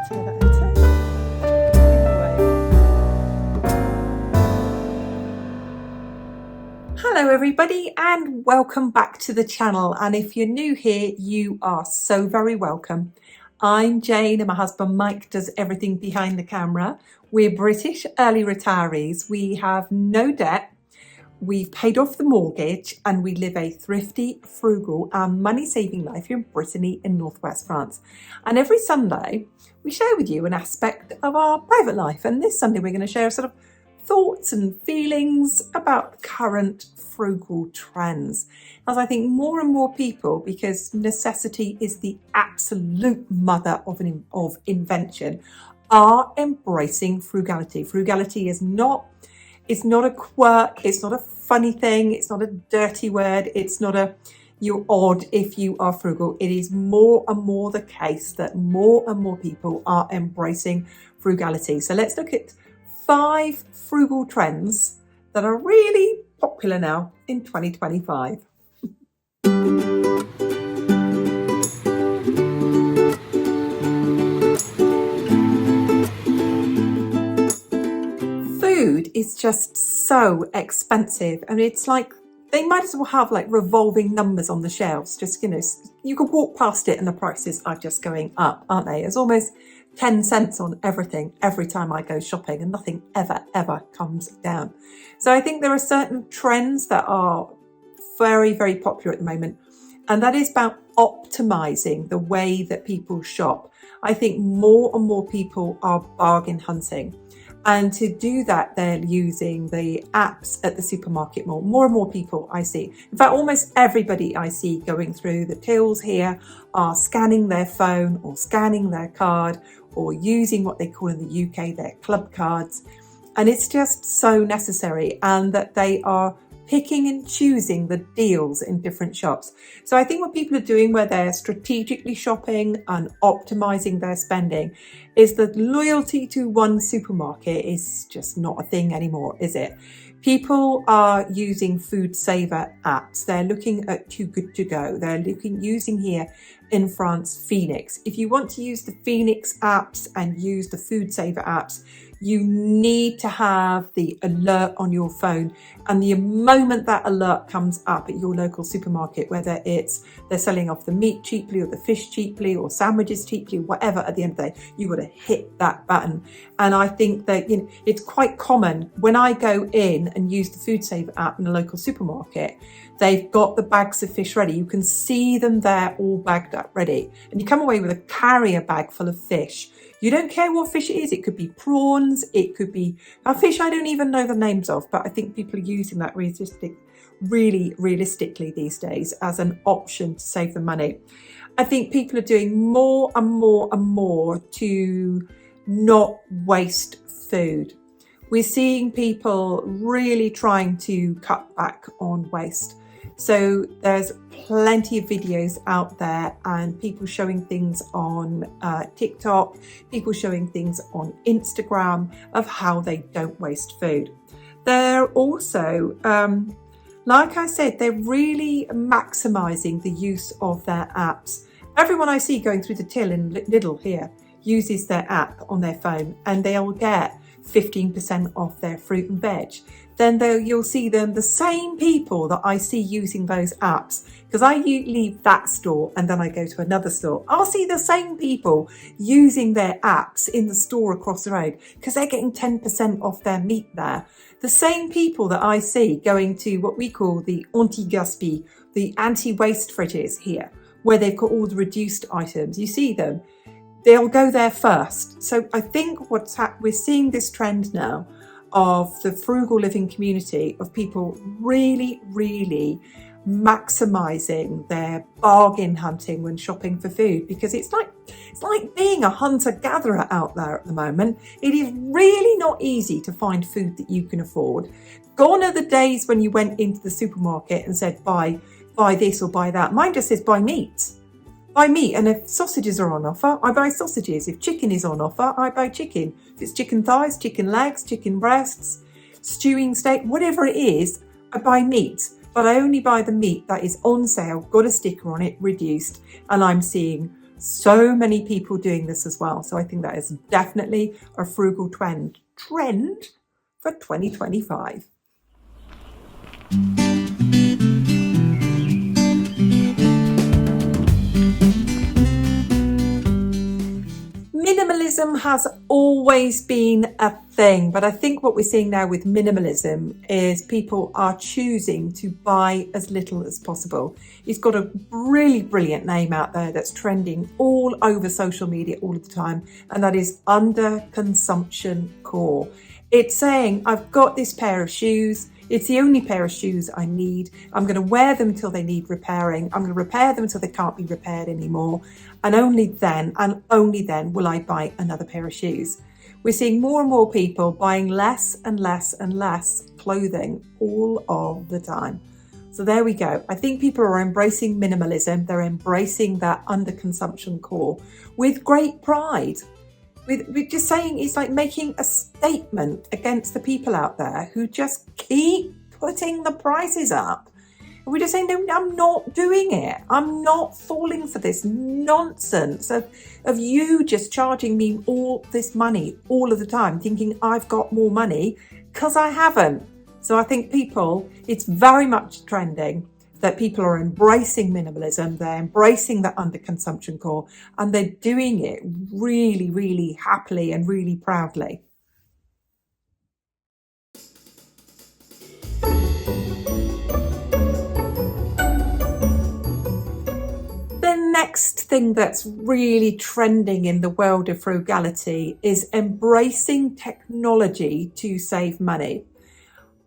Hello everybody and welcome back to the channel, and if you're new here you are so very welcome. I'm Jane and my husband Mike does everything behind the camera. We're British early retirees, we have no debt, we've paid off the mortgage and we live a thrifty, frugal and money-saving life here in Brittany in northwest France. And every Sunday we share with you an aspect of our private life, and this Sunday we're going to share sort of thoughts and feelings about current frugal trends, as I think more and more people, because necessity is the absolute mother of invention, are embracing frugality. Frugality is not a quirk, it's not a funny thing, it's not a dirty word, it's not a you're odd if you are frugal. It is more and more the case that more and more people are embracing frugality. So let's look at 5 frugal trends that are really popular now in 2025. Food is just so expensive, and it's like they might as well have like revolving numbers on the shelves. Just, you could walk past it and the prices are just going up, aren't they? It's almost 10 cents on everything every time I go shopping, and nothing ever comes down. So I think there are certain trends that are very, very popular at the moment, and that is about optimizing the way that people shop. I think more and more people are bargain hunting. And to do that, they're using the apps at the supermarket more. More and more people I see. In fact, almost everybody I see going through the tills here are scanning their phone or scanning their card or using what they call in the UK their club cards. And it's just so necessary, and that they are picking and choosing the deals in different shops. So I think what people are doing, where they're strategically shopping and optimizing their spending, is that loyalty to one supermarket is just not a thing anymore, is it? People are using food saver apps. They're looking at Too Good To Go. They're using here in France, Phoenix. If you want to use the Phoenix apps and use the food saver apps, you need to have the alert on your phone, and the moment that alert comes up at your local supermarket, whether it's they're selling off the meat cheaply or the fish cheaply or sandwiches cheaply, whatever, at the end of the day, you got to hit that button. And I think that it's quite common when I go in and use the food saver app in a local supermarket, they've got the bags of fish ready. You can see them there all bagged up ready, and you come away with a carrier bag full of fish. You don't care what fish it is. It could be prawns, it could be a fish I don't even know the names of, but I think people are using that really realistically these days as an option to save the money. I think people are doing more and more to not waste food. We're seeing people really trying to cut back on waste. So there's plenty of videos out there, and people showing things on TikTok, people showing things on Instagram of how they don't waste food. They're also, like I said, they're really maximizing the use of their apps. Everyone I see going through the till in Lidl here uses their app on their phone, and they'll get 15% off their fruit and veg. Then you'll see them, the same people that I see using those apps, because I leave that store and then I go to another store. I'll see the same people using their apps in the store across the road because they're getting 10% off their meat there. The same people that I see going to what we call the anti-gaspi, the anti-waste fridges here, where they've got all the reduced items. You see them, they'll go there first. So I think we're seeing this trend now of the frugal living community, of people really maximizing their bargain hunting when shopping for food, because it's like being a hunter-gatherer out there at the moment. It is really not easy to find food that you can afford. Gone are the days when you went into the supermarket and said buy this or buy that. Mine just says buy meat. Buy meat, and if sausages are on offer, I buy sausages. If chicken is on offer, I buy chicken. If it's chicken thighs, chicken legs, chicken breasts, stewing steak, whatever it is, I buy meat. But I only buy the meat that is on sale, got a sticker on it, reduced, and I'm seeing So many people doing this as well. So I think that is definitely a frugal trend for 2025. Minimalism has always been a thing, but I think what we're seeing now with minimalism is people are choosing to buy as little as possible. It's got a really brilliant name out there that's trending all over social media all the time, and that is under consumption core. It's saying, I've got this pair of shoes. It's the only pair of shoes I need. I'm going to wear them until they need repairing. I'm going to repair them until they can't be repaired anymore. And only then will I buy another pair of shoes. We're seeing more and more people buying less and less and less clothing all of the time. So there we go. I think people are embracing minimalism. They're embracing that underconsumption core with great pride. We're just saying it's like making a statement against the people out there who just keep putting the prices up. And we're just saying, no, I'm not doing it. I'm not falling for this nonsense of you just charging me all this money all of the time, thinking I've got more money, because I haven't. So I think it's very much trending that people are embracing minimalism, they're embracing that underconsumption core, and they're doing it really, really happily and really proudly. The next thing that's really trending in the world of frugality is embracing technology to save money.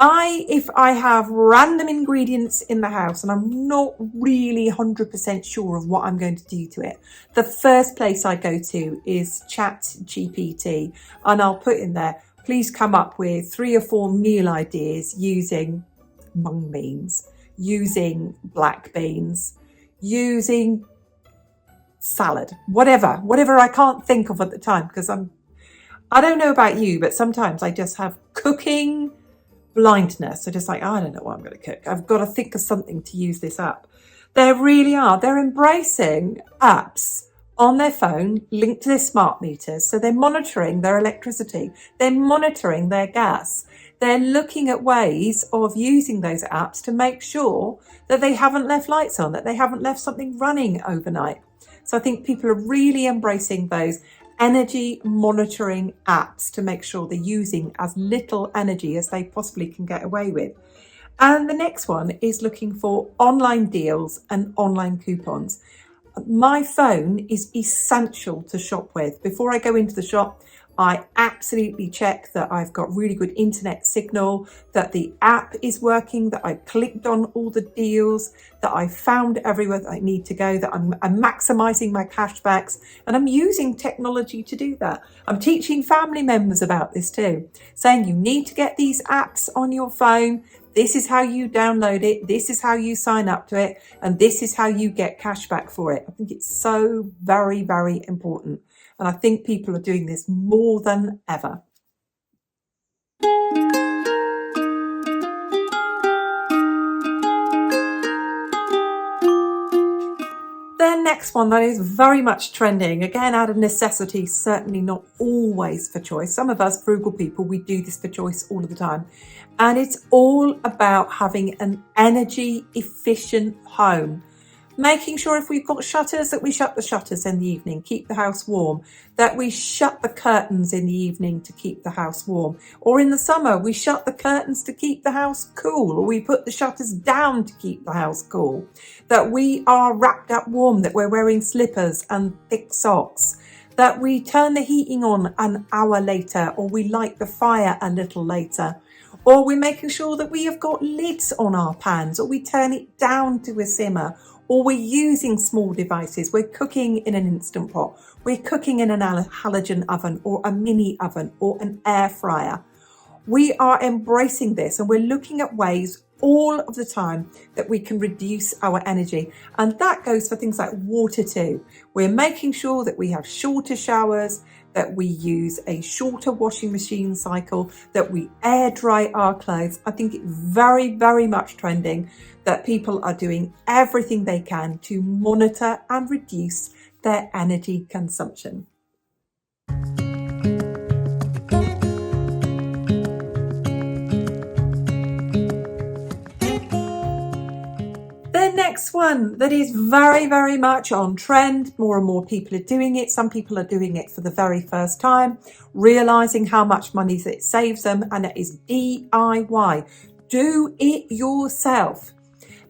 If I have random ingredients in the house and I'm not really 100% sure of what I'm going to do to it, the first place I go to is ChatGPT, and I'll put in there, please come up with 3 or 4 meal ideas using mung beans, using black beans, using salad, whatever I can't think of at the time, because I don't know about you, but sometimes I just have cooking blindness. So just like, I don't know what I'm going to cook. I've got to think of something to use this up. They really are. They're embracing apps on their phone linked to their smart meters. So they're monitoring their electricity. They're monitoring their gas. They're looking at ways of using those apps to make sure that they haven't left lights on, that they haven't left something running overnight. So I think people are really embracing those energy monitoring apps to make sure they're using as little energy as they possibly can get away with. And the next one is looking for online deals and online coupons. My phone is essential to shop with. Before I go into the shop, I absolutely check that I've got really good internet signal, that the app is working, that I've clicked on all the deals, that I've found everywhere that I need to go, that I'm maximizing my cashbacks, and I'm using technology to do that. I'm teaching family members about this too, saying you need to get these apps on your phone. This is how you download it. This is how you sign up to it. And this is how you get cashback for it. I think it's so very, very important. And I think people are doing this more than ever. The next one that is very much trending, again out of necessity, certainly not always for choice. Some of us frugal people, we do this for choice all of the time. And it's all about having an energy efficient home. Making sure if we've got shutters that we shut the shutters in the evening, keep the house warm, that we shut the curtains in the evening to keep the house warm. Or in the summer, we shut the curtains to keep the house cool, or we put the shutters down to keep the house cool. That we are wrapped up warm, that we're wearing slippers and thick socks. That we turn the heating on an hour later, or we light the fire a little later. Or we're making sure that we have got lids on our pans, or we turn it down to a simmer. Or we're using small devices. We're cooking in an Instant Pot. We're cooking in an halogen oven or a mini oven or an air fryer. We are embracing this, and we're looking at ways all of the time that we can reduce our energy. And that goes for things like water too. We're making sure that we have shorter showers, that we use a shorter washing machine cycle, that we air dry our clothes. I think it's very, very much trending that people are doing everything they can to monitor and reduce their energy consumption. The next one that is very, very much on trend, more and more people are doing it. Some people are doing it for the very first time, realizing how much money it saves them, and it is DIY. Do it yourself.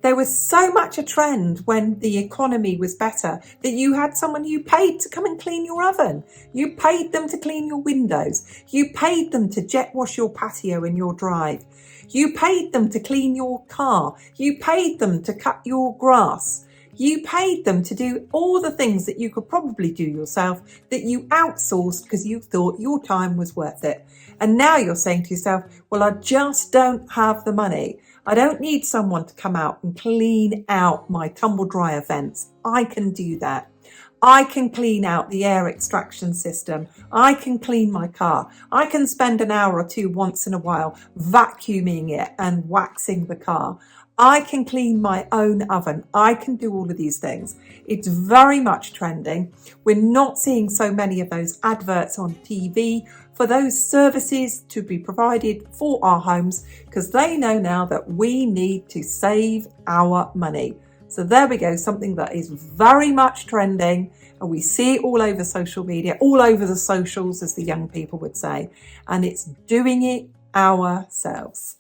There was so much a trend when the economy was better that you had someone you paid to come and clean your oven. You paid them to clean your windows. You paid them to jet wash your patio and your drive. You paid them to clean your car. You paid them to cut your grass. You paid them to do all the things that you could probably do yourself that you outsourced because you thought your time was worth it. And now you're saying to yourself, well, I just don't have the money. I don't need someone to come out and clean out my tumble dryer vents. I can do that. I can clean out the air extraction system. I can clean my car. I can spend an hour or two once in a while vacuuming it and waxing the car. I can clean my own oven. I can do all of these things. It's very much trending. We're not seeing so many of those adverts on TV for those services to be provided for our homes because they know now that we need to save our money. So there we go, something that is very much trending, and we see it all over social media, all over the socials, as the young people would say, and it's doing it ourselves.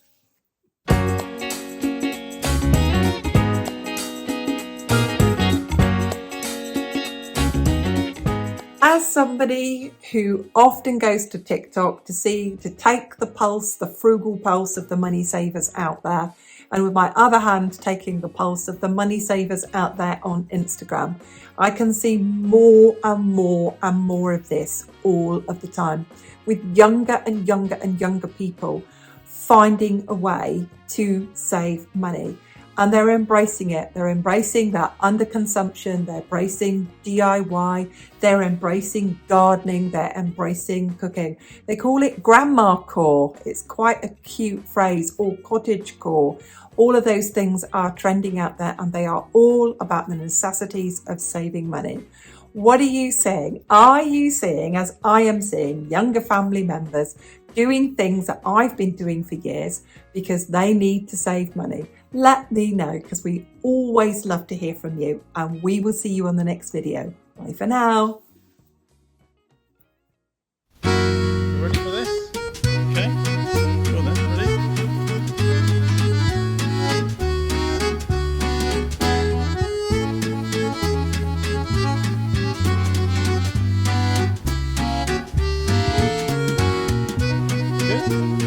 As somebody who often goes to TikTok to take the pulse, the frugal pulse of the money savers out there, and with my other hand taking the pulse of the money savers out there on Instagram, I can see more and more and more of this all of the time, with younger and younger and younger people finding a way to save money. And they're embracing it. They're embracing that underconsumption. They're embracing DIY. They're embracing gardening. They're embracing cooking. They call it grandma core. It's quite a cute phrase, or cottage core. All of those things are trending out there, and they are all about the necessities of saving money. What are you seeing? Are you seeing, as I am seeing, younger family members doing things that I've been doing for years because they need to save money? Let me know, because we always love to hear from you, and we will see you on the next video. Bye for now. You ready for this? Okay. Go then. Ready? Good.